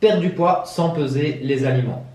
Perdre du poids sans peser les aliments.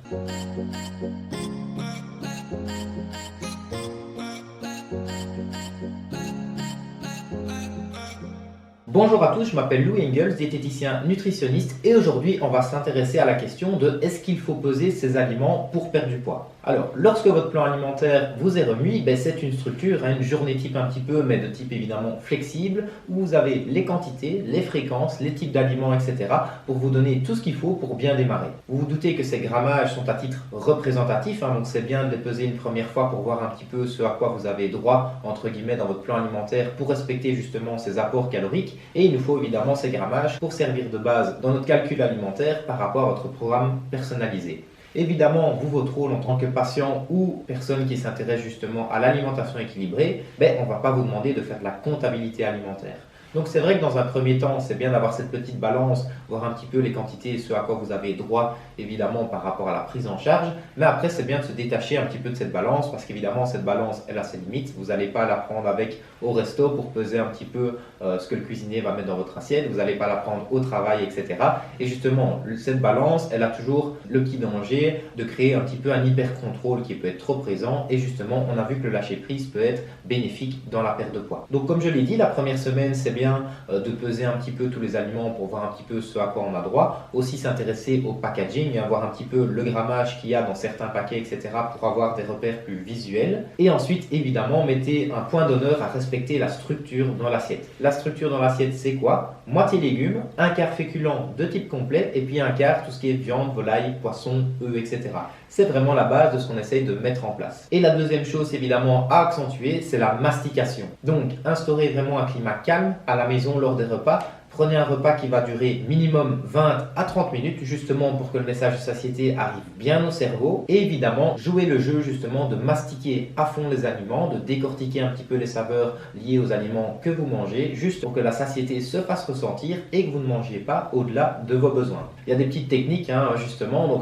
Bonjour à tous, je m'appelle Lou Engels, diététicien nutritionniste et aujourd'hui on va s'intéresser à la question de est-ce qu'il faut peser ses aliments pour perdre du poids. Alors, lorsque votre plan alimentaire vous est remis, c'est une structure, une journée type un petit peu, mais de type évidemment flexible, où vous avez les quantités, les fréquences, les types d'aliments, etc. pour vous donner tout ce qu'il faut pour bien démarrer. Vous vous doutez que ces grammages sont à titre représentatif, donc c'est bien de les peser une première fois pour voir un petit peu ce à quoi vous avez droit, entre guillemets, dans votre plan alimentaire pour respecter justement ces apports caloriques. Et il nous faut évidemment ces grammages pour servir de base dans notre calcul alimentaire par rapport à votre programme personnalisé. Évidemment, vous, votre rôle en tant que patient ou personne qui s'intéresse justement à l'alimentation équilibrée, on ne va pas vous demander de faire de la comptabilité alimentaire. Donc c'est vrai que dans un premier temps, c'est bien d'avoir cette petite balance, voir un petit peu les quantités et ce à quoi vous avez droit, évidemment, par rapport à la prise en charge. Mais après, c'est bien de se détacher un petit peu de cette balance, parce qu'évidemment, cette balance, elle a ses limites. Vous n'allez pas la prendre avec au resto pour peser un petit peu ce que le cuisinier va mettre dans votre assiette. Vous n'allez pas la prendre au travail, etc. Et justement, cette balance, elle a toujours le petit danger de créer un petit peu un hyper-contrôle qui peut être trop présent. Et justement, on a vu que le lâcher-prise peut être bénéfique dans la perte de poids. Donc comme je l'ai dit, la première semaine, c'est bien de peser un petit peu tous les aliments pour voir un petit peu ce à quoi on a droit. Aussi s'intéresser au packaging, voir un petit peu le grammage qu'il y a dans certains paquets, etc. pour avoir des repères plus visuels. Et ensuite, évidemment, mettez un point d'honneur à respecter la structure dans l'assiette. La structure dans l'assiette, c'est quoi? Moitié légumes, un quart féculent de type complet et puis un quart tout ce qui est viande, volaille, poisson, œufs, etc. C'est vraiment la base de ce qu'on essaye de mettre en place. Et la deuxième chose, évidemment, à accentuer, c'est la mastication. Donc, instaurez vraiment un climat calme à la maison lors des repas. Prenez un repas qui va durer minimum 20 à 30 minutes, justement pour que le message de satiété arrive bien au cerveau. Et évidemment, jouez le jeu justement de mastiquer à fond les aliments, de décortiquer un petit peu les saveurs liées aux aliments que vous mangez, juste pour que la satiété se fasse ressentir et que vous ne mangiez pas au-delà de vos besoins. Il y a des petites techniques, justement, donc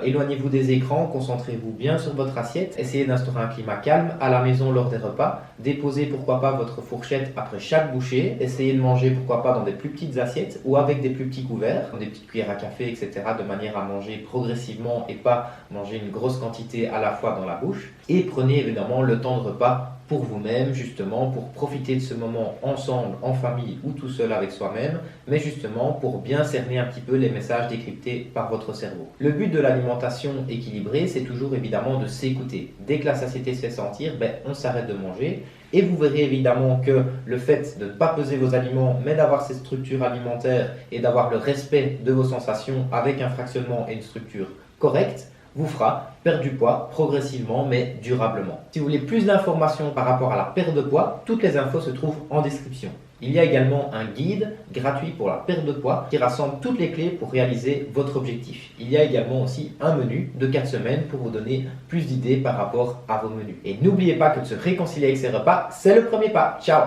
éloignez-vous des écrans, concentrez-vous bien sur votre assiette, essayez d'instaurer un climat calme à la maison lors des repas, déposez pourquoi pas votre fourchette après chaque bouchée, essayez de manger pourquoi pas dans des plus petites assiettes ou avec des plus petits couverts, des petites cuillères à café, etc. de manière à manger progressivement et pas manger une grosse quantité à la fois dans la bouche. Et prenez évidemment le temps de repas pour vous-même, justement, pour profiter de ce moment ensemble, en famille ou tout seul avec soi-même, mais justement pour bien cerner un petit peu les messages décryptés par votre cerveau. Le but de l'alimentation équilibrée, c'est toujours évidemment de s'écouter. Dès que la satiété se fait sentir, on s'arrête de manger. Et vous verrez évidemment que le fait de ne pas peser vos aliments, mais d'avoir cette structure alimentaire et d'avoir le respect de vos sensations avec un fractionnement et une structure correcte, vous fera perdre du poids progressivement mais durablement. Si vous voulez plus d'informations par rapport à la perte de poids, toutes les infos se trouvent en description. Il y a également un guide gratuit pour la perte de poids qui rassemble toutes les clés pour réaliser votre objectif. Il y a également aussi un menu de 4 semaines pour vous donner plus d'idées par rapport à vos menus. Et n'oubliez pas que de se réconcilier avec ses repas, c'est le premier pas. Ciao!